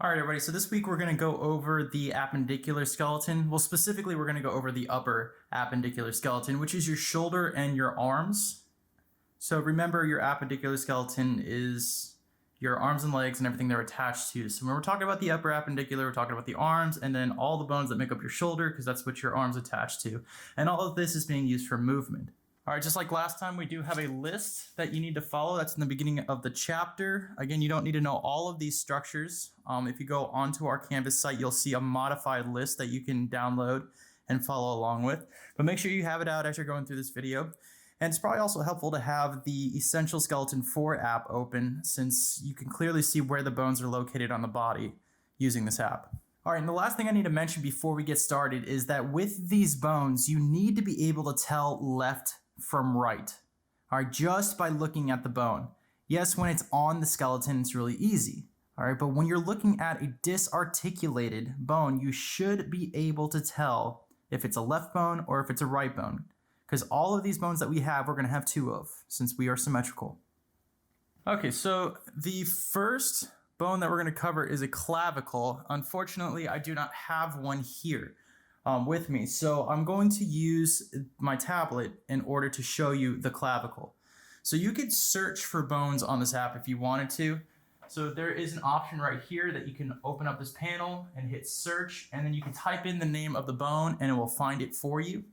All right, everybody. So this week we're going to go over the appendicular skeleton. Well, specifically, we're going to go over the upper appendicular skeleton, which is your shoulder and your arms. So remember, your appendicular skeleton is your arms and legs and everything they're attached to. So when we're talking about the upper appendicular, we're talking about the arms and then all the bones that make up your shoulder, because that's what your arm's attached to. And all of this is being used for movement. All right, just like last time, we do have a list that you need to follow. That's in the beginning of the chapter. Again, you don't need to know all of these structures. If you go onto our Canvas site, you'll see a modified list that you can download and follow along with. But make sure you have it out as you're going through this video. And it's probably also helpful to have the Essential Skeleton 4 app open, since you can clearly see where the bones are located on the body using this app. All right, and the last thing I need to mention before we get started is that with these bones, you need to be able to tell left from right, all right, just by looking at the bone. Yes, when it's on the skeleton, it's really easy, all right, but when you're looking at a disarticulated bone, you should be able to tell if it's a left bone or if it's a right bone, because all of these bones that we have, we're going to have two of, since we are symmetrical. Okay, so the first bone that we're going to cover is a clavicle. Unfortunately, I do not have one here with me, so I'm going to use my tablet in order to show you the clavicle. So you could search for bones on this app if you wanted to. So there is an option right here that you can open up this panel and hit search, and then you can type in the name of the bone and it will find it for you.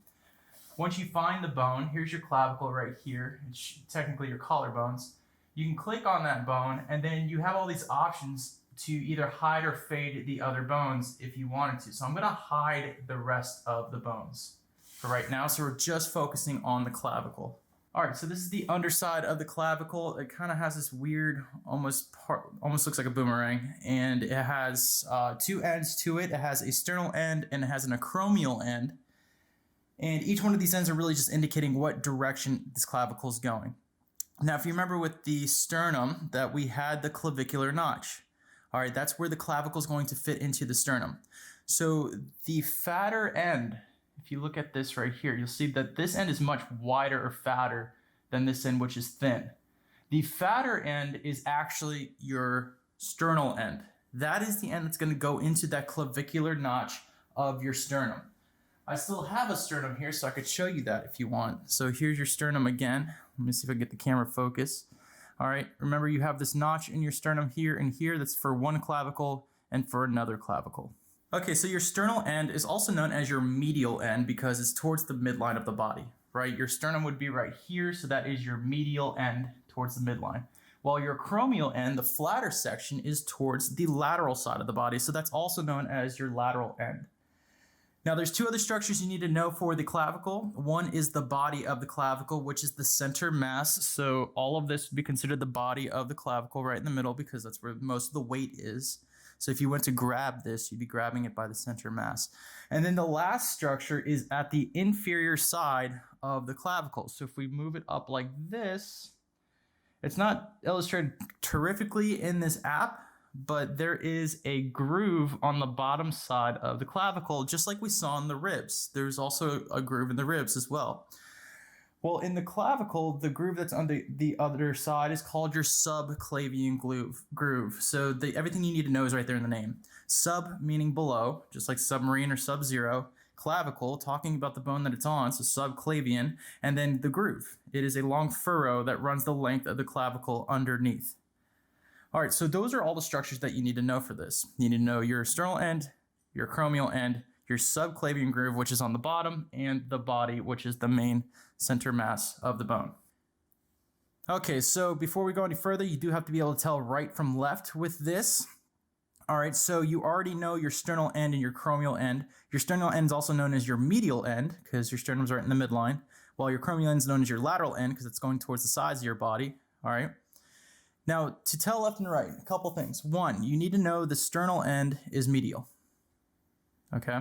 Once you find the bone, here's your clavicle right here. It's technically your collarbones. You can click on that bone, and then you have all these options to either hide or fade the other bones if you wanted to. So I'm going to hide the rest of the bones for right now. So we're just focusing on the clavicle. All right, so this is the underside of the clavicle. It kind of has this weird, almost looks like a boomerang, and it has two ends to it. It has a sternal end and it has an acromial end. And each one of these ends are really just indicating what direction this clavicle is going. Now, if you remember with the sternum that we had the clavicular notch. All right, that's where the clavicle is going to fit into the sternum. So the fatter end, if you look at this right here, you'll see that this end is much wider or fatter than this end, which is thin. The fatter end is actually your sternal end. That is the end that's going to go into that clavicular notch of your sternum. I still have a sternum here, so I could show you that if you want. So here's your sternum again. Let me see if I can get the camera focus. All right, remember you have this notch in your sternum here and here. That's for one clavicle and for another clavicle. Okay, so your sternal end is also known as your medial end because it's towards the midline of the body, right? Your sternum would be right here, so that is your medial end towards the midline. While your acromial end, the flatter section, is towards the lateral side of the body, so that's also known as your lateral end. Now, there's two other structures you need to know for the clavicle. One is the body of the clavicle, which is the center mass. So all of this would be considered the body of the clavicle right in the middle, because that's where most of the weight is. So if you went to grab this, you'd be grabbing it by the center mass. And then the last structure is at the inferior side of the clavicle. So if we move it up like this, it's not illustrated terrifically in this app, but there is a groove on the bottom side of the clavicle, just like we saw in the ribs. There's also a groove in the ribs as well. Well, in the clavicle, the groove that's on the other side is called your subclavian groove. So everything you need to know is right there in the name. Sub meaning below, just like submarine or sub-zero. Clavicle, talking about the bone that it's on, so subclavian. And then the groove. It is a long furrow that runs the length of the clavicle underneath. All right, so those are all the structures that you need to know for this. You need to know your sternal end, your acromial end, your subclavian groove, which is on the bottom, and the body, which is the main center mass of the bone. Okay, so before we go any further, you do have to be able to tell right from left with this. All right, so you already know your sternal end and your acromial end. Your sternal end is also known as your medial end, because your sternum's right in the midline, while your acromial end is known as your lateral end, because it's going towards the sides of your body. All right. Now, to tell left and right, a couple things. One, you need to know the sternal end is medial, okay?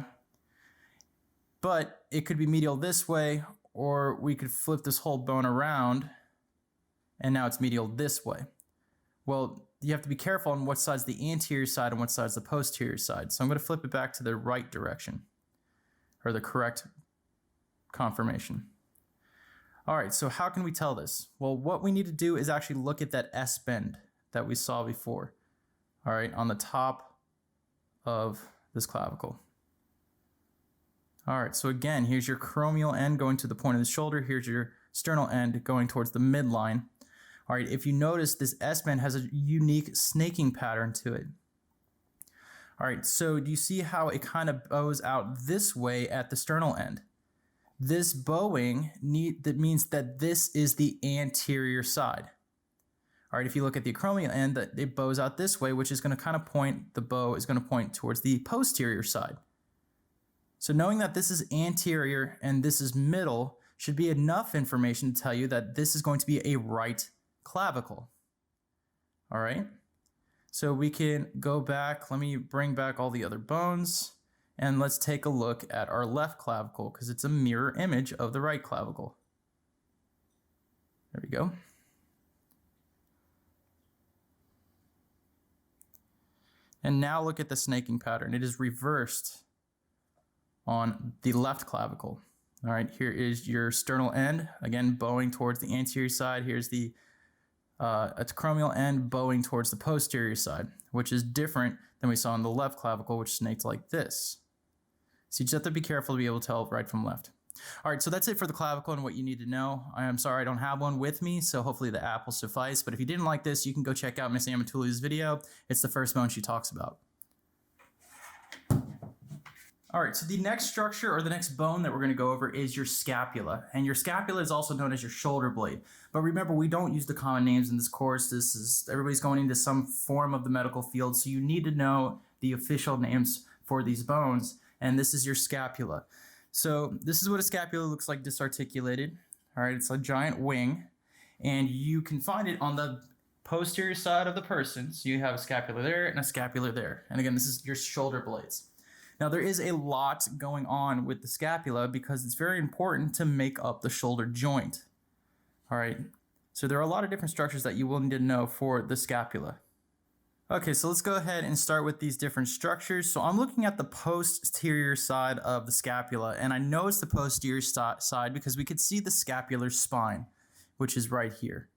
But it could be medial this way, or we could flip this whole bone around, and now it's medial this way. Well, you have to be careful on what side's the anterior side and what side's the posterior side. So I'm going to flip it back to the right direction, or the correct conformation. All right, so how can we tell this? Well, what we need to do is actually look at that S bend that we saw before, all right, on the top of this clavicle. All right, so again, here's your acromial end going to the point of the shoulder. Here's your sternal end going towards the midline. All right, if you notice, this S-bend has a unique snaking pattern to it. All right, so do you see how it kind of bows out this way at the sternal end? This bowing that means that this is the anterior side. All right, if you look at the acromial end, it bows out this way, which is going to kind of point, the bow is going to point towards the posterior side. So knowing that this is anterior and this is middle should be enough information to tell you that this is going to be a right clavicle. All right, so we can go back. Let me bring back all the other bones and let's take a look at our left clavicle because it's a mirror image of the right clavicle. There we go. And now look at the snaking pattern. It is reversed on the left clavicle. All right, here is your sternal end, again bowing towards the anterior side. Here's the acromial end bowing towards the posterior side, which is different than we saw in the left clavicle, which snaked like this. So you just have to be careful to be able to tell right from left. All right, so that's it for the clavicle and what you need to know. I am sorry I don't have one with me, so hopefully the app will suffice. But if you didn't like this, you can go check out Miss Amatuli's video. It's the first bone she talks about. All right, so the next structure or the next bone that we're going to go over is your scapula. And your scapula is also known as your shoulder blade. But remember, we don't use the common names in this course. Everybody's going into some form of the medical field, so you need to know the official names for these bones. And this is your scapula. So this is what a scapula looks like disarticulated. All right, it's a giant wing. And you can find it on the posterior side of the person. So you have a scapula there and a scapula there. And again, this is your shoulder blades. Now, there is a lot going on with the scapula because it's very important to make up the shoulder joint. All right, so there are a lot of different structures that you will need to know for the scapula. Okay, so let's go ahead and start with these different structures. So I'm looking at the posterior side of the scapula, and I know it's the posterior side because we could see the scapular spine, which is right here.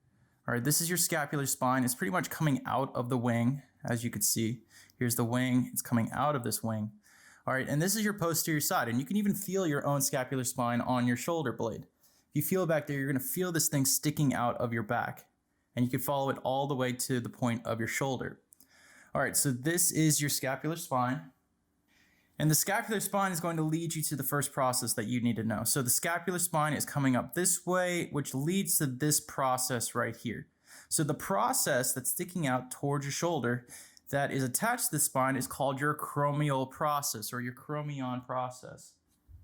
All right, this is your scapular spine. It's pretty much coming out of the wing, as you could see. Here's the wing. It's coming out of this wing. All right, and this is your posterior side, and you can even feel your own scapular spine on your shoulder blade. If you feel back there, you're going to feel this thing sticking out of your back, and you can follow it all the way to the point of your shoulder. All right, so this is your scapular spine, and the scapular spine is going to lead you to the first process that you need to know. So the scapular spine is coming up this way, which leads to this process right here. So the process that's sticking out towards your shoulder that is attached to the spine is called your acromial process or your acromion process.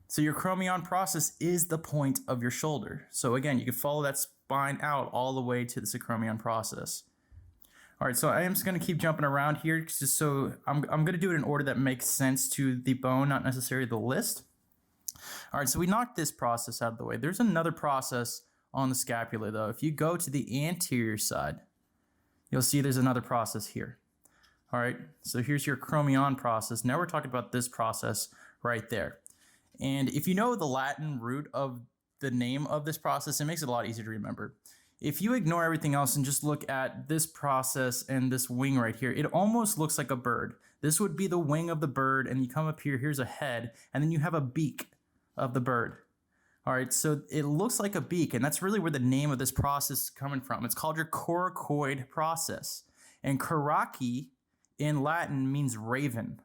So your acromion process is the point of your shoulder. So again, you can follow that spine out all the way to this acromion process. All right, so I am just going to keep jumping around here just so I'm going to do it in order that makes sense to the bone, not necessarily the list. All right, so we knocked this process out of the way. There's another process on the scapula though. If you go to the anterior side, you'll see there's another process here. All right, so here's your acromion process. Now we're talking about this process right there. And if you know the Latin root of the name of this process, it makes it a lot easier to remember. If you ignore everything else and just look at this process and this wing right here, it almost looks like a bird. This would be the wing of the bird, and you come up here, here's a head, and then you have a beak of the bird. All right, so it looks like a beak, and that's really where the name of this process is coming from. It's called your coracoid process. And coraci in Latin means raven,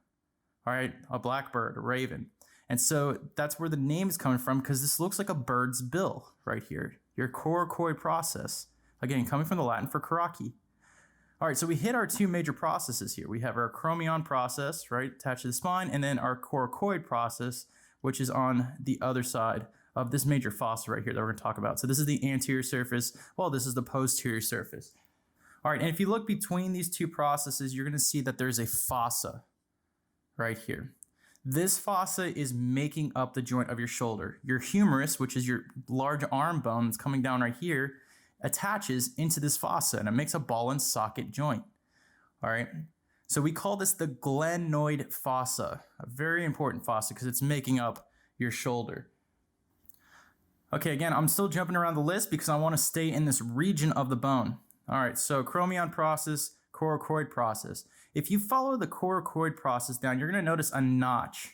all right, a blackbird, a raven. And so that's where the name is coming from because this looks like a bird's bill right here, your coracoid process. Again, coming from the Latin for coraci. All right, so we hit our two major processes here. We have our acromion process, right, attached to the spine, and then our coracoid process, which is on the other side of this major fossa right here that we're going to talk about. So this is the anterior surface, well, this is the posterior surface. All right, and if you look between these two processes, you're going to see that there's a fossa right here. This fossa is making up the joint of your shoulder. Your humerus, which is your large arm bone that's coming down right here, attaches into this fossa, and it makes a ball and socket joint. All right, so we call this the glenoid fossa, a very important fossa because it's making up your shoulder. Okay, again, I'm still jumping around the list because I want to stay in this region of the bone. All right, so acromion process, coracoid process. If you follow the coracoid process down, you're going to notice a notch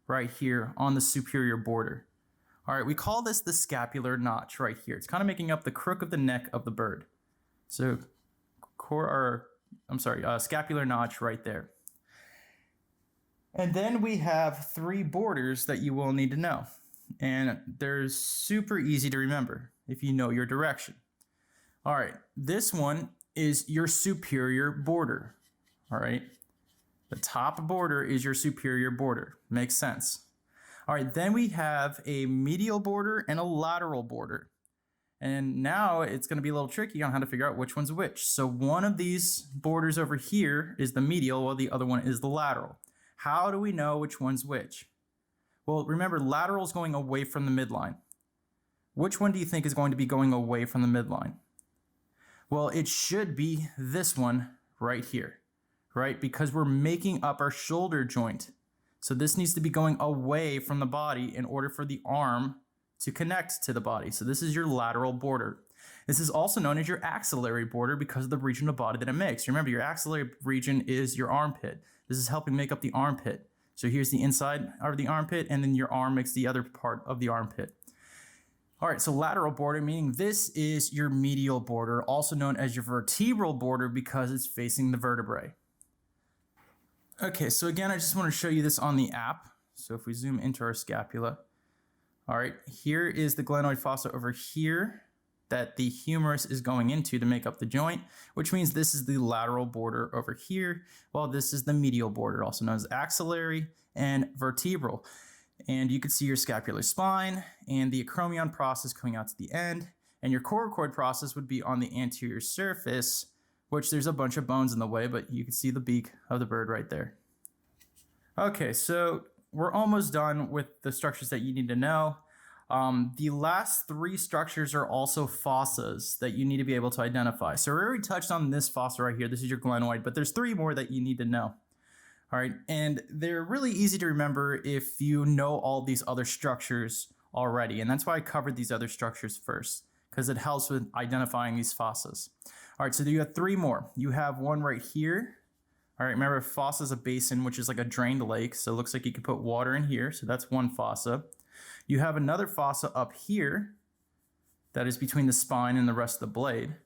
right here on the superior border. All right, we call this the scapular notch right here. It's kind of making up the crook of the neck of the bird. So scapular notch right there. And then we have three borders that you will need to know. And they're super easy to remember if you know your direction. All right, this one is your superior border. All right, the top border is your superior border. Makes sense. All right, then we have a medial border and a lateral border. And now it's going to be a little tricky on how to figure out which one's which. So one of these borders over here is the medial, while the other one is the lateral. How do we know which one's which? Well, remember, lateral is going away from the midline. Which one do you think is going to be going away from the midline? Well, it should be this one right here, right? Because we're making up our shoulder joint. So this needs to be going away from the body in order for the arm to connect to the body. So this is your lateral border. This is also known as your axillary border because of the region of body that it makes. Remember, your axillary region is your armpit. This is helping make up the armpit. So here's the inside of the armpit, and then your arm makes the other part of the armpit. All right, so lateral border, meaning this is your medial border, also known as your vertebral border because it's facing the vertebrae. Okay, so again, I just want to show you this on the app. So if we zoom into our scapula, all right, here is the glenoid fossa over here that the humerus is going into to make up the joint, which means this is the lateral border over here, while this is the medial border, also known as axillary and vertebral. And you can see your scapular spine and the acromion process coming out to the end, and your coracoid process would be on the anterior surface, which there's a bunch of bones in the way, but you can see the beak of the bird right there. Okay, so we're almost done with the structures that you need to know. The last three structures are also fossas that you need to be able to identify. So we already touched on this fossa right here. This is your glenoid, but there's three more that you need to know. All right, and they're really easy to remember if you know all these other structures already. And that's why I covered these other structures first, because it helps with identifying these fossas. All right, so you have three more. You have one right here. All right, remember, fossa is a basin, which is like a drained lake. So it looks like you could put water in here. So that's one fossa. You have another fossa up here that is between the spine and the rest of the blade.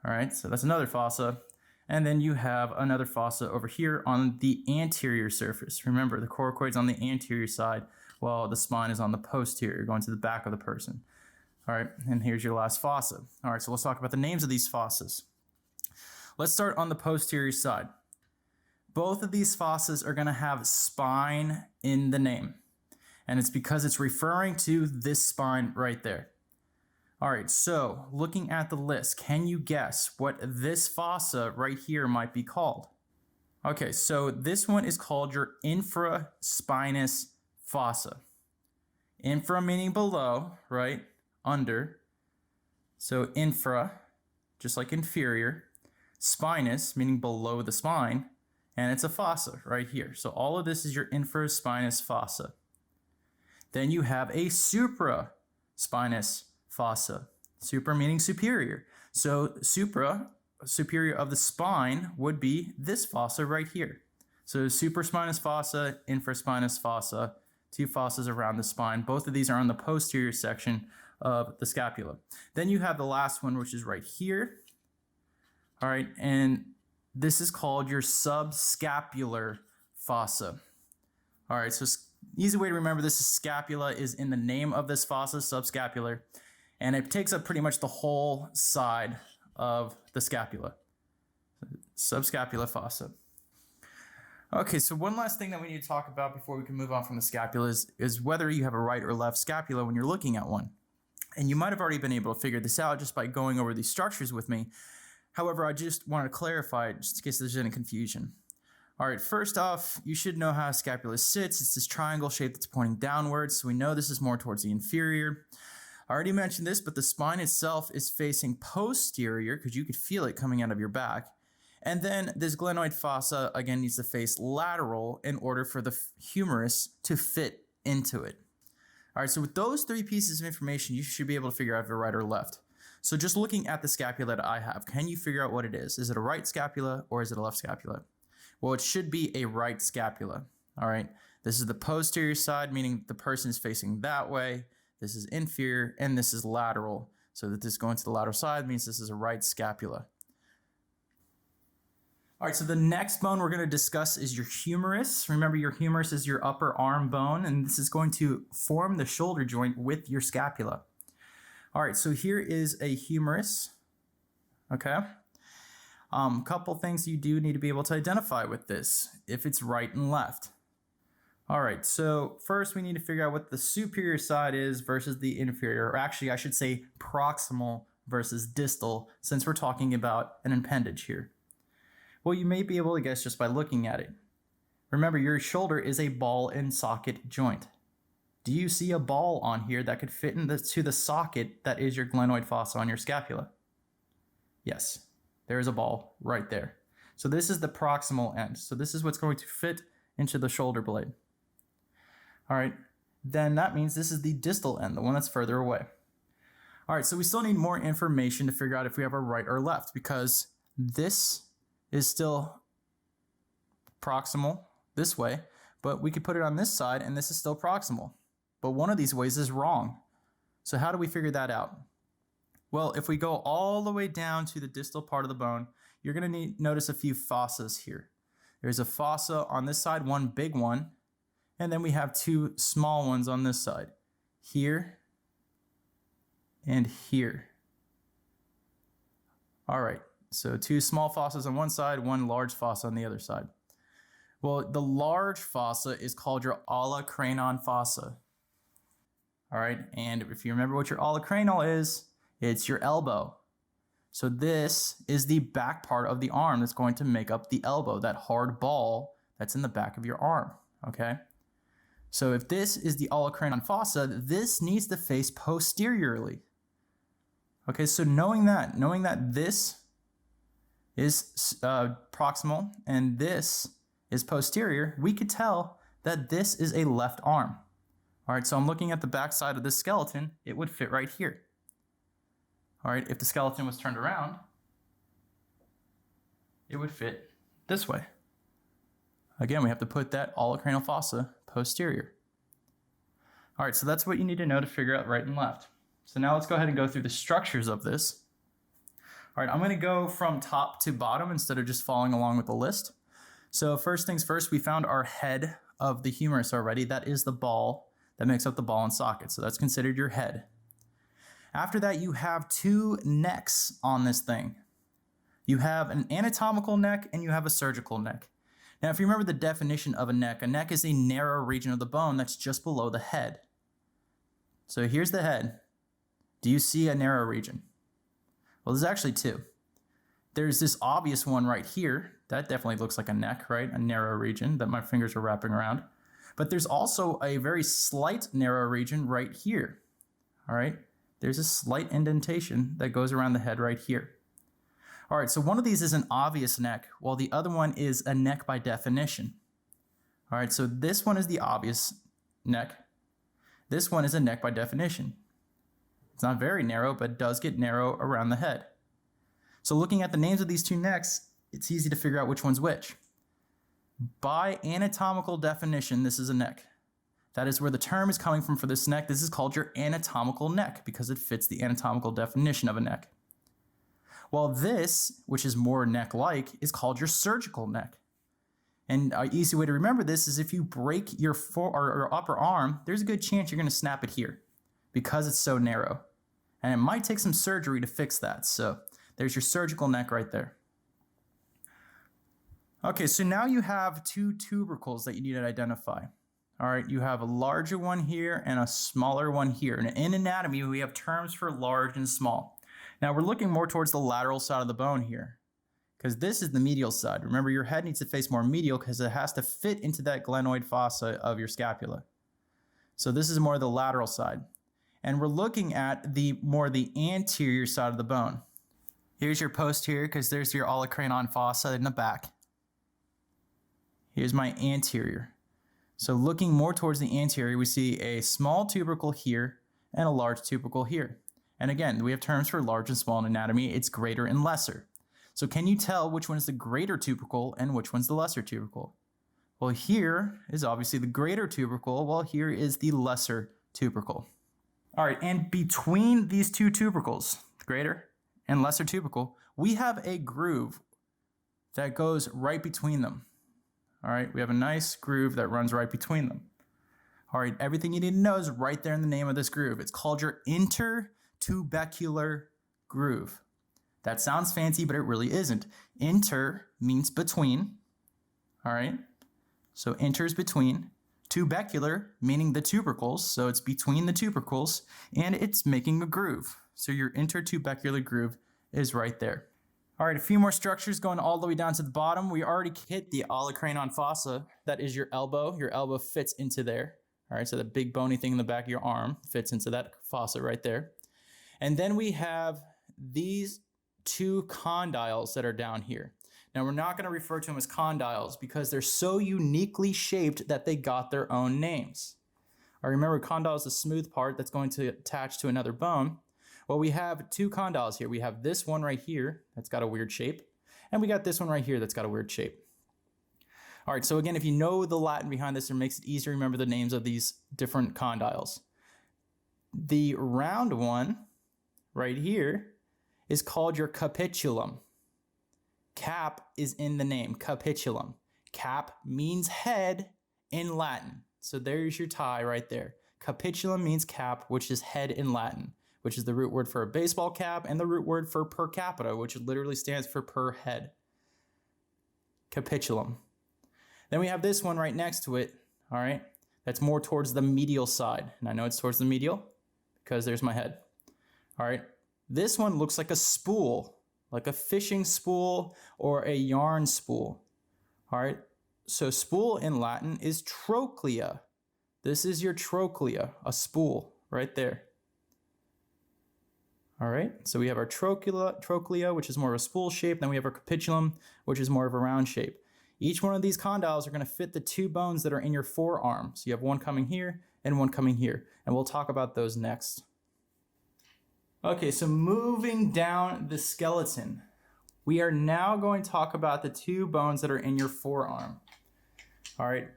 All right, so that's another fossa. And then you have another fossa over here on the anterior surface. Remember, the coracoid's on the anterior side, while the spine is on the posterior, going to the back of the person. All right, and here's your last fossa. All right, so let's talk about the names of these fossas. Let's start on the posterior side. Both of these fossas are going to have spine in the name, and it's because it's referring to this spine right there. All right, so looking at the list, can you guess what this fossa right here might be called? Okay, so this one is called your infraspinous fossa. Infra meaning below, right? Under. So infra, just like inferior. Spinous meaning below the spine. And it's a fossa right here. So all of this is your infraspinous fossa. Then you have a supraspinous fossa. Supra meaning superior. So superior of the spine would be this fossa right here. So supraspinous fossa, infraspinous fossa, two fossas around the spine. Both of these are on the posterior section of the scapula. Then you have the last one, which is right here. All right, and this is called your subscapular fossa. All right, so easy way to remember this is scapula is in the name of this fossa, subscapular, and it takes up pretty much the whole side of the scapula. Subscapular fossa. Okay, so one last thing that we need to talk about before we can move on from the scapula is whether you have a right or left scapula when you're looking at one. And you might have already been able to figure this out just by going over these structures with me. However, I just wanted to clarify just in case there's any confusion. All right, first off, you should know how a scapula sits. It's this triangle shape that's pointing downwards, so we know this is more towards the inferior. I already mentioned this, but the spine itself is facing posterior because you could feel it coming out of your back. And then this glenoid fossa, again, needs to face lateral in order for the humerus to fit into it. All right, so with those three pieces of information, you should be able to figure out if you're right or left. So just looking at the scapula that I have, can you figure out what it is? Is it a right scapula or is it a left scapula? Well, it should be a right scapula, all right? This is the posterior side, meaning the person is facing that way. This is inferior, and this is lateral. So that this going to the lateral side means this is a right scapula. All right, so the next bone we're going to discuss is your humerus. Remember, your humerus is your upper arm bone, and this is going to form the shoulder joint with your scapula. All right, so here is a humerus, okay? Couple things you do need to be able to identify with this, if it's right and left. All right, so first we need to figure out what the superior side is versus the inferior, or actually I should say proximal versus distal, since we're talking about an appendage here. Well, you may be able to guess just by looking at it. Remember, your shoulder is a ball and socket joint. Do you see a ball on here that could fit into the socket that is your glenoid fossa on your scapula? Yes, there is a ball right there. So this is the proximal end. So this is what's going to fit into the shoulder blade. All right, then that means this is the distal end, the one that's further away. All right, so we still need more information to figure out if we have a right or left, because this is still proximal this way, but we could put it on this side and this is still proximal. But one of these ways is wrong. So how do we figure that out? Well, if we go all the way down to the distal part of the bone, you're going to notice a few fossas here. There's a fossa on this side, one big one, and then we have two small ones on this side, here and here. All right, so two small fossas on one side, one large fossa on the other side. Well, the large fossa is called your olecranon fossa. All right, and if you remember what your olecranal is, it's your elbow. So this is the back part of the arm that's going to make up the elbow, that hard ball that's in the back of your arm, okay? So if this is the olecranon fossa, this needs to face posteriorly. Okay, so knowing that this is proximal and this is posterior, we could tell that this is a left arm. All right, so I'm looking at the back side of this skeleton, it would fit right here. All right, if the skeleton was turned around, it would fit this way. Again, we have to put that olecranal fossa posterior. All right, so that's what you need to know to figure out right and left. So now let's go ahead and go through the structures of this. All right, I'm going to go from top to bottom instead of just following along with the list. So first things first, we found our head of the humerus already. That is the ball that makes up the ball and socket. So that's considered your head. After that, you have two necks on this thing. You have an anatomical neck and you have a surgical neck. Now, if you remember the definition of a neck is a narrow region of the bone that's just below the head. So here's the head. Do you see a narrow region? Well, there's actually two. There's this obvious one right here. That definitely looks like a neck, right? A narrow region that my fingers are wrapping around. But there's also a very slight narrow region right here. All right? There's a slight indentation that goes around the head right here. All right, so one of these is an obvious neck, while the other one is a neck by definition. All right, so this one is the obvious neck. This one is a neck by definition. It's not very narrow, but it does get narrow around the head. So looking at the names of these two necks, it's easy to figure out which one's which. By anatomical definition, this is a neck. That is where the term is coming from for this neck. This is called your anatomical neck because it fits the anatomical definition of a neck. While this, which is more neck-like, is called your surgical neck. And an easy way to remember this is if you break your upper arm, there's a good chance you're going to snap it here because it's so narrow. And it might take some surgery to fix that. So there's your surgical neck right there. Okay, so now you have two tubercles that you need to identify. All right, you have a larger one here and a smaller one here. And in anatomy, we have terms for large and small. Now we're looking more towards the lateral side of the bone here because this is the medial side. Remember, your head needs to face more medial because it has to fit into that glenoid fossa of your scapula. So this is more the lateral side. And we're looking at the anterior side of the bone. Here's your posterior because there's your olecranon fossa in the back. Here's my anterior. So looking more towards the anterior, we see a small tubercle here and a large tubercle here. And again, we have terms for large and small in anatomy. It's greater and lesser. So can you tell which one is the greater tubercle and which one's the lesser tubercle? Well, here is obviously the greater tubercle, while here is the lesser tubercle. All right, and between these two tubercles, the greater and lesser tubercle, we have a groove that goes right between them. All right, we have a nice groove that runs right between them. All right, everything you need to know is right there in the name of this groove. It's called your intertubercular groove. That sounds fancy, but it really isn't. Inter means between, all right? So inter is between. Tubercular, meaning the tubercles, so it's between the tubercles, and it's making a groove. So your intertubercular groove is right there. All right, a few more structures going all the way down to the bottom. We already hit the olecranon fossa. That is your elbow. Your elbow fits into there. All right, so the big bony thing in the back of your arm fits into that fossa right there. And then we have these two condyles that are down here. Now, we're not going to refer to them as condyles because they're so uniquely shaped that they got their own names. All right, remember, condyle is the smooth part that's going to attach to another bone. Well, we have two condyles here. We have this one right here that's got a weird shape, and we got this one right here that's got a weird shape. All right, so again, if you know the Latin behind this, it makes it easier to remember the names of these different condyles. The round one right here is called your capitulum. Cap is in the name, capitulum. Cap means head in Latin. So there's your tie right there. Capitulum means cap, which is head in Latin, which is the root word for a baseball cap, and the root word for per capita, which literally stands for per head. Capitulum. Then we have this one right next to it, all right? That's more towards the medial side. And I know it's towards the medial because there's my head. All right, this one looks like a spool, like a fishing spool or a yarn spool. All right, so spool in Latin is trochlea. This is your trochlea, a spool right there. All right, so we have our trochlea, which is more of a spool shape. Then we have our capitulum, which is more of a round shape. Each one of these condyles are going to fit the two bones that are in your forearm. So you have one coming here and one coming here, and we'll talk about those next. Okay, so moving down the skeleton, we are now going to talk about the two bones that are in your forearm. All right,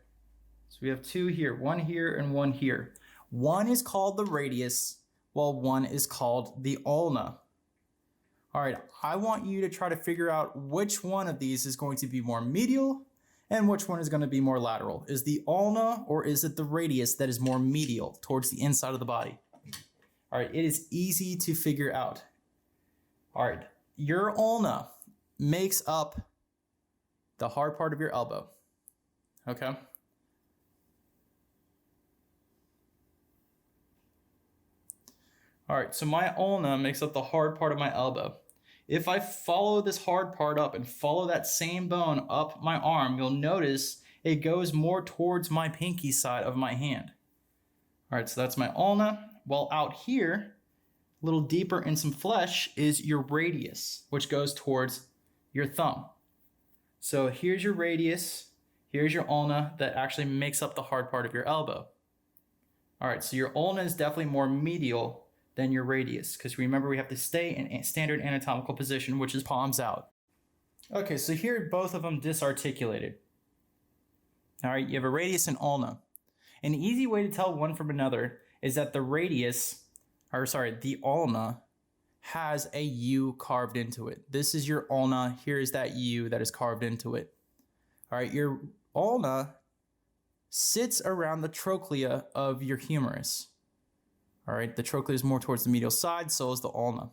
so we have two here, one here and one here. One is called the radius, while one is called the ulna. All right, I want you to try to figure out which one of these is going to be more medial and which one is going to be more lateral. Is the ulna or is it the radius that is more medial towards the inside of the body? All right, it is easy to figure out. All right, your ulna makes up the hard part of your elbow, okay? All right, so my ulna makes up the hard part of my elbow. If I follow this hard part up and follow that same bone up my arm, you'll notice it goes more towards my pinky side of my hand. All right, so that's my ulna. While out here, a little deeper in some flesh, is your radius, which goes towards your thumb. So here's your radius, here's your ulna that actually makes up the hard part of your elbow. All right, so your ulna is definitely more medial than your radius, because remember we have to stay in standard anatomical position, which is palms out. Okay, so here both of them disarticulated. All right, you have a radius and ulna. An easy way to tell one from another is that the ulna has a U carved into it. This is your ulna, here is that U that is carved into it. All right, your ulna sits around the trochlea of your humerus. All right, the trochlea is more towards the medial side, so is the ulna.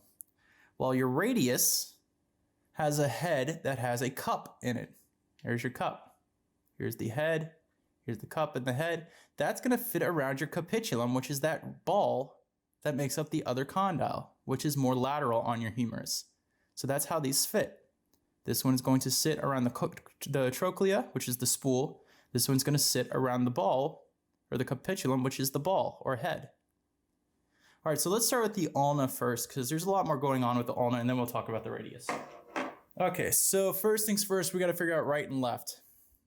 While your radius has a head that has a cup in it. There's your cup. Here's the head. Here's the cup and the head. That's going to fit around your capitulum, which is that ball that makes up the other condyle, which is more lateral on your humerus. So that's how these fit. This one is going to sit around the trochlea, which is the spool. This one's going to sit around the ball, or the capitulum, which is the ball or head. All right, so let's start with the ulna first, because there's a lot more going on with the ulna, and then we'll talk about the radius. Okay, so first things first, we got to figure out right and left.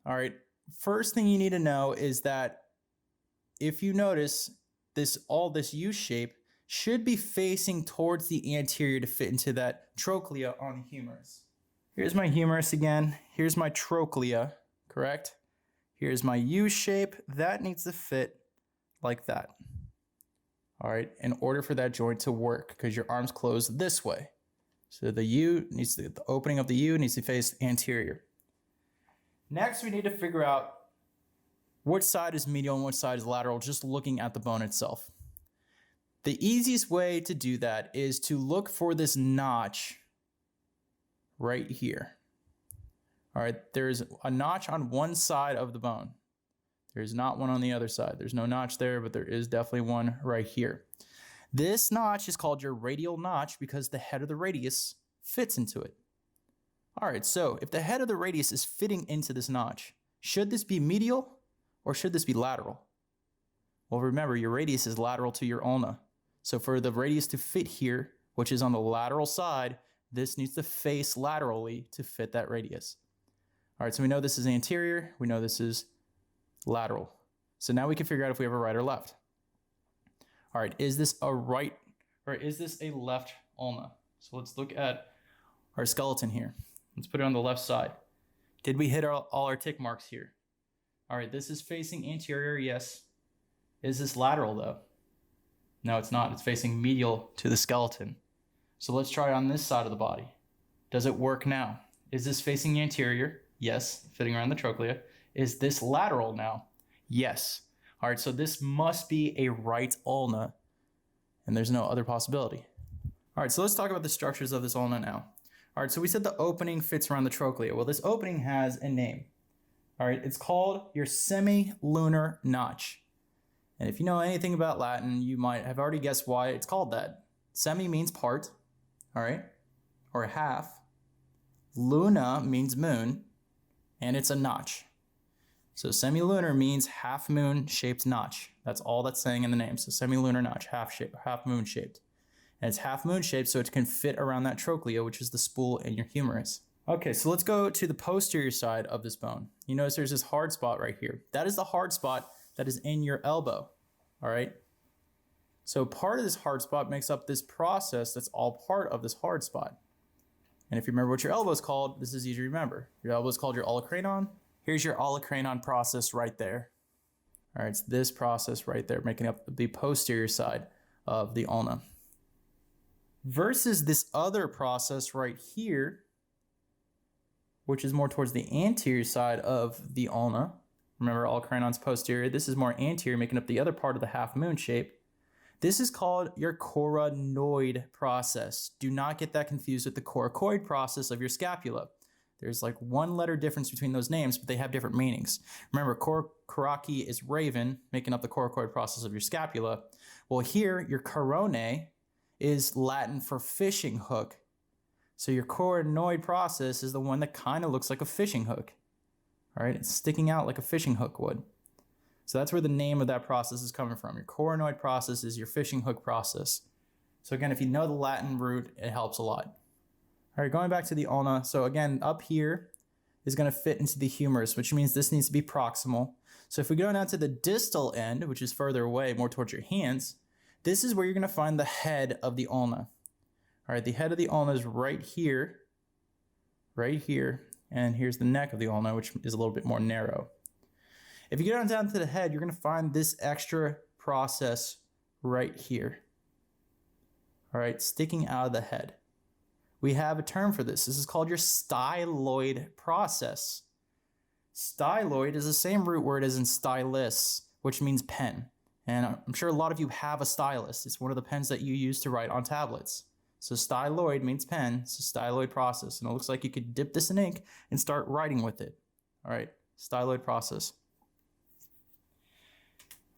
All right, first thing you need to know is that if you notice this U shape should be facing towards the anterior to fit into that trochlea on the humerus. Here's my humerus again. Here's my trochlea, correct? Here's my U shape. That needs to fit like that. All right, in order for that joint to work, because your arm's closed this way. So the opening of the U needs to face anterior. Next, we need to figure out which side is medial and which side is lateral, just looking at the bone itself. The easiest way to do that is to look for this notch right here. All right, there's a notch on one side of the bone. There's not one on the other side. There's no notch there, but there is definitely one right here. This notch is called your radial notch because the head of the radius fits into it. All right, so if the head of the radius is fitting into this notch, should this be medial or should this be lateral? Well, remember, your radius is lateral to your ulna. So for the radius to fit here, which is on the lateral side, this needs to face laterally to fit that radius. All right, so we know this is anterior. We know this is lateral. So now we can figure out if we have a right or left. All right, is this a right or is this a left ulna? So let's look at our skeleton here. Let's put it on the left side. Did we hit all our tick marks here? All right, this is facing anterior, yes. Is this lateral though? No, it's not. It's facing medial to the skeleton. So let's try on this side of the body. Does it work now? Is this facing anterior? Yes, fitting around the trochlea. Is this lateral now? Yes. All right, so this must be a right ulna, and there's no other possibility. All right, so let's talk about the structures of this ulna now. All right, so we said the opening fits around the trochlea. Well, this opening has a name. All right, it's called your semilunar notch. And if you know anything about Latin, you might have already guessed why it's called that. Semi means part, all right, or half. Luna means moon, and it's a notch. So semilunar means half moon shaped notch. That's all that's saying in the name. So semilunar notch, half moon shaped. And it's half moon shaped so it can fit around that trochlea, which is the spool in your humerus. Okay, so let's go to the posterior side of this bone. You notice there's this hard spot right here. That is the hard spot that is in your elbow, all right? So part of this hard spot makes up this process that's all part of this hard spot. And if you remember what your elbow is called, this is easy to remember. Your elbow is called your olecranon. Here's your olecranon process right there. All right, it's this process right there making up the posterior side of the ulna. Versus this other process right here, which is more towards the anterior side of the ulna. Remember, olecranon's posterior. This is more anterior, making up the other part of the half moon shape. This is called your coronoid process. Do not get that confused with the coracoid process of your scapula. There's like one letter difference between those names, but they have different meanings. Remember, coraci is raven, making up the coracoid process of your scapula. Well, here, your coronae is Latin for fishing hook. So your coronoid process is the one that kind of looks like a fishing hook. All right, it's sticking out like a fishing hook would. So that's where the name of that process is coming from. Your coronoid process is your fishing hook process. So again, if you know the Latin root, it helps a lot. All right, going back to the ulna. So again, up here is going to fit into the humerus, which means this needs to be proximal. So if we go down to the distal end, which is further away, more towards your hands, this is where you're going to find the head of the ulna. All right, the head of the ulna is right here, and here's the neck of the ulna, which is a little bit more narrow. If you go down to the head, you're going to find this extra process right here. All right, sticking out of the head. We have a term for this. This is called your styloid process. Styloid is the same root word as in stylus, which means pen. And I'm sure a lot of you have a stylus. It's one of the pens that you use to write on tablets. So styloid means pen. It's a styloid process. And it looks like you could dip this in ink and start writing with it. All right, styloid process.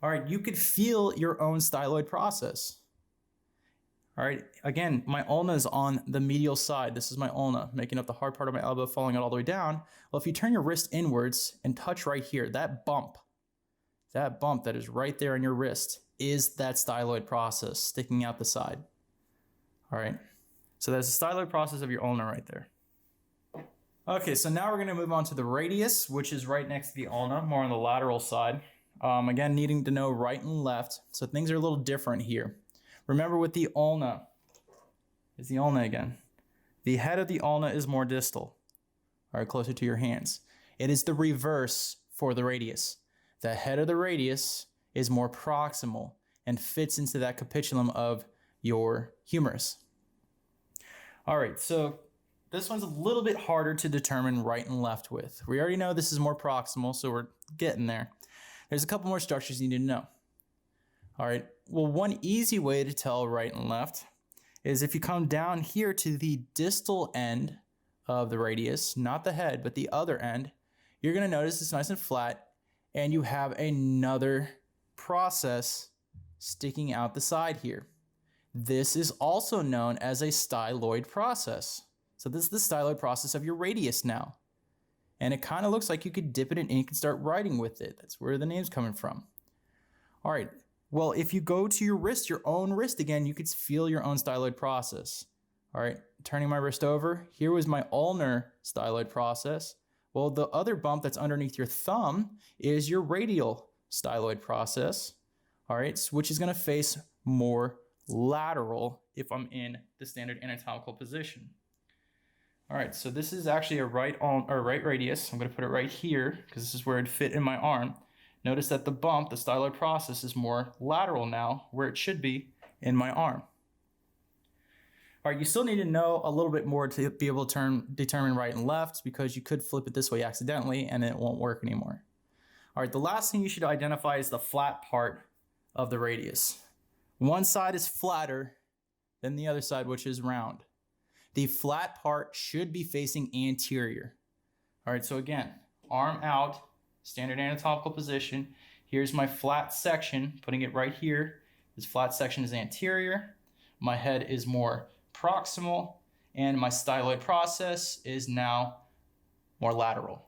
All right, you could feel your own styloid process. All right, again, my ulna is on the medial side. This is my ulna, making up the hard part of my elbow, falling out all the way down. Well, if you turn your wrist inwards and touch right here, that bump that is right there on your wrist is that styloid process sticking out the side. All right, so that's the styloid process of your ulna right there. Okay, so now we're gonna move on to the radius, which is right next to the ulna, more on the lateral side. Again, needing to know right and left, so things are a little different here. Remember with the ulna, is the ulna again. The head of the ulna is more distal, all right, closer to your hands. It is the reverse for the radius. The head of the radius is more proximal and fits into that capitulum of your humerus. All right, so this one's a little bit harder to determine right and left with. We already know this is more proximal, so we're getting there. There's a couple more structures you need to know. All right, well, one easy way to tell right and left is if you come down here to the distal end of the radius, not the head, but the other end, you're gonna notice it's nice and flat, and you have another process sticking out the side here. This is also known as a styloid process. So this is the styloid process of your radius now. And it kind of looks like you could dip it in ink and start writing with it. That's where the name's coming from. All right, well, if you go to your wrist, your own wrist again, you could feel your own styloid process. All right, turning my wrist over, here was my ulnar styloid process. Well, the other bump that's underneath your thumb is your radial styloid process, all right, which is gonna face more lateral if I'm in the standard anatomical position. All right, so this is actually a right radius. I'm gonna put it right here because this is where it'd fit in my arm. Notice that the bump, the styloid process, is more lateral now, where it should be in my arm. All right, you still need to know a little bit more to be able to determine right and left because you could flip it this way accidentally and it won't work anymore. All right, the last thing you should identify is the flat part of the radius. One side is flatter than the other side, which is round. The flat part should be facing anterior. All right, so again, arm out, standard anatomical position. Here's my flat section, putting it right here. This flat section is anterior. My head is more proximal, and my styloid process is now more lateral.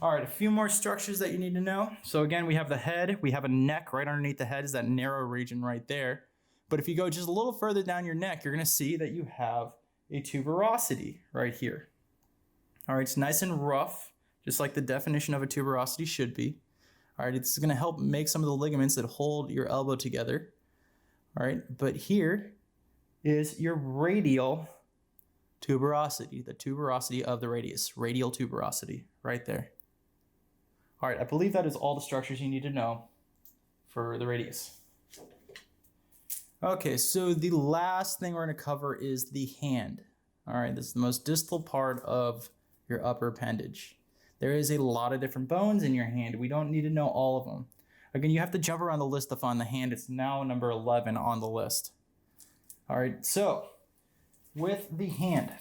All right, a few more structures that you need to know. So again, we have the head, we have a neck right underneath the head is that narrow region right there. But if you go just a little further down your neck, you're gonna see that you have a tuberosity right here. All right, it's nice and rough, just like the definition of a tuberosity should be. All right, it's gonna help make some of the ligaments that hold your elbow together. All right, but here is your radial tuberosity, the tuberosity of the radius, radial tuberosity right there. All right, I believe that is all the structures you need to know for the radius. Okay, so the last thing we're going to cover is the hand. All right, this is the most distal part of your upper appendage. There is a lot of different bones in your hand. We don't need to know all of them. Again, you have to jump around the list to find the hand. It's now number 11 on the list. All right, so with the hand,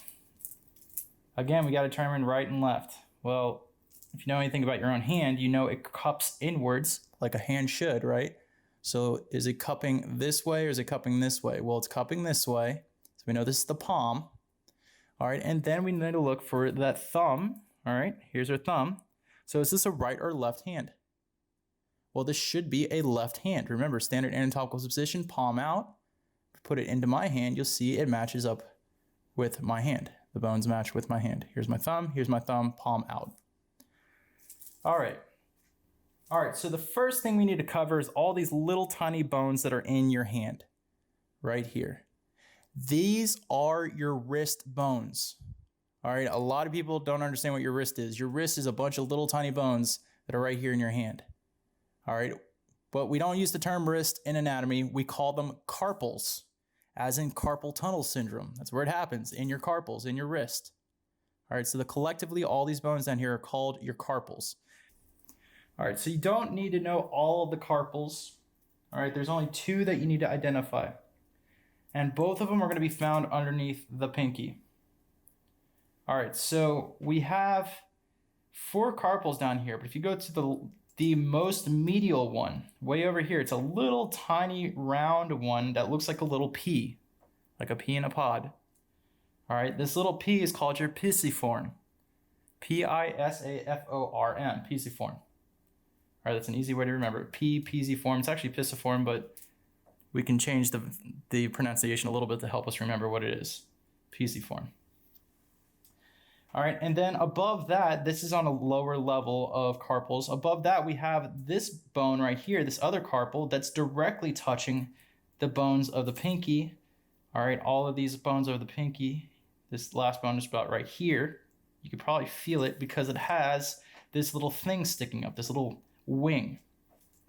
again, we got to determine right and left. Well, if you know anything about your own hand, you know it cups inwards like a hand should, right? So is it cupping this way or is it cupping this way? Well, it's cupping this way. So we know this is the palm. All right, and then we need to look for that thumb. All right, here's our thumb. So is this a right or left hand? Well, this should be a left hand. Remember, standard anatomical position, palm out. Put it into my hand, you'll see it matches up with my hand. The bones match with my hand. Here's my thumb, palm out. All right, so the first thing we need to cover is all these little tiny bones that are in your hand, right here. These are your wrist bones. All right, a lot of people don't understand what your wrist is. Your wrist is a bunch of little tiny bones that are right here in your hand. All right, but we don't use the term wrist in anatomy. We call them carpals, as in carpal tunnel syndrome. That's where it happens, in your carpals, in your wrist. All right, so collectively, all these bones down here are called your carpals. All right, so you don't need to know all of the carpals. All right, there's only 2 that you need to identify. And both of them are gonna be found underneath the pinky. All right, so we have 4 carpals down here, but if you go to the most medial one, way over here, it's a little tiny round one that looks like a little pea, like a pea in a pod. All right, this little pea is called your pisiform. P-I-S-A-F-O-R-M, pisiform. All right, that's an easy way to remember it. Pisiform, it's actually pisiform, but we can change the pronunciation a little bit to help us remember what it is. Pisiform. All right, and then above that, this is on a lower level of carpals. Above that, we have this bone right here, this other carpal that's directly touching the bones of the pinky. All right, all of these bones of the pinky. This last bone is about right here. You can probably feel it because it has this little thing sticking up, this little wing.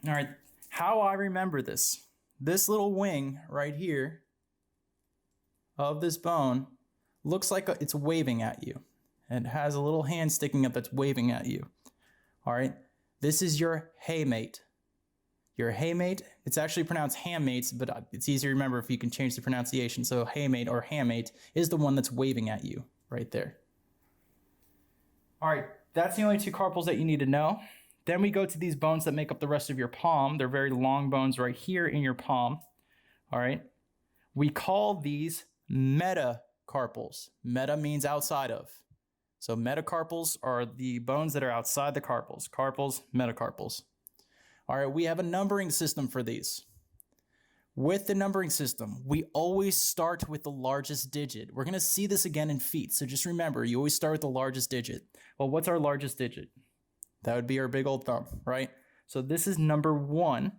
All right, how I remember this. This little wing right here of this bone looks like it's waving at you. It has a little hand sticking up that's waving at you. All right, this is your hamate. Your hamate, it's actually pronounced hammates, but it's easy to remember if you can change the pronunciation. So hamate or hamate is the one that's waving at you right there. All right, that's the only two carpals that you need to know. Then we go to these bones that make up the rest of your palm. They're very long bones right here in your palm. All right, we call these metacarpals. Meta means outside of. So metacarpals are the bones that are outside the carpals. Carpals, metacarpals. All right, we have a numbering system for these. With the numbering system, we always start with the largest digit. We're gonna see this again in feet, so just remember, you always start with the largest digit. Well, what's our largest digit? That would be our big old thumb, right? So this is number 1,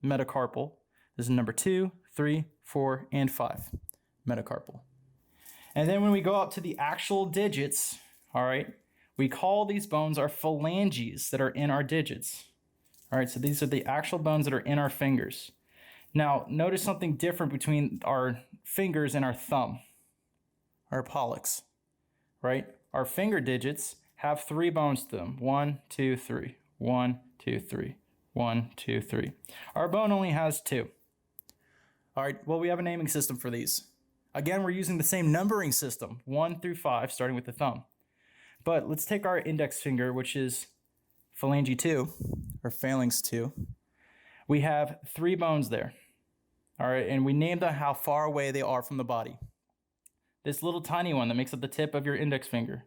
metacarpal. This is number 2, 3, 4, and 5, metacarpal. And then when we go up to the actual digits, all right, we call these bones our phalanges that are in our digits. All right, so these are the actual bones that are in our fingers. Now, notice something different between our fingers and our thumb, our pollex, right? Our finger digits have 3 bones to them. 1, 2, 3. 1, 2, 3. 1, 2, 3. Our bone only has 2. All right, well, we have a naming system for these. Again, we're using the same numbering system, 1 through 5, starting with the thumb. But let's take our index finger, which is phalange 2, or phalanx 2. We have 3 bones there. All right, and we named them how far away they are from the body. This little tiny one that makes up the tip of your index finger,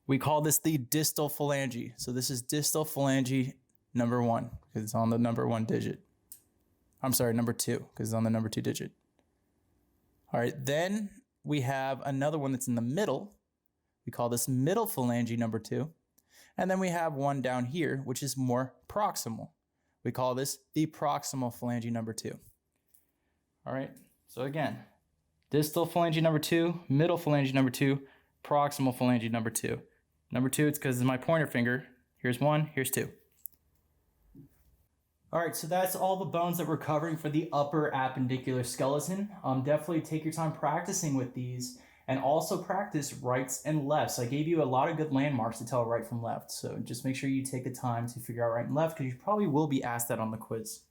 we call this the distal phalange. So this is distal phalange number 1, because it's on the number 1 digit. I'm sorry, number 2, because it's on the number 2 digit. All right, then we have another one that's in the middle. We call this middle phalange number 2. And then we have one down here, which is more proximal. We call this the proximal phalange number 2. All right, so again, distal phalange number 2, middle phalange number 2, proximal phalange number 2. Number 2, it's because it's my pointer finger. Here's 1, here's 2. All right, so that's all the bones that we're covering for the upper appendicular skeleton. Definitely take your time practicing with these. And also practice rights and lefts. I gave you a lot of good landmarks to tell right from left. So just make sure you take the time to figure out right and left, because you probably will be asked that on the quiz.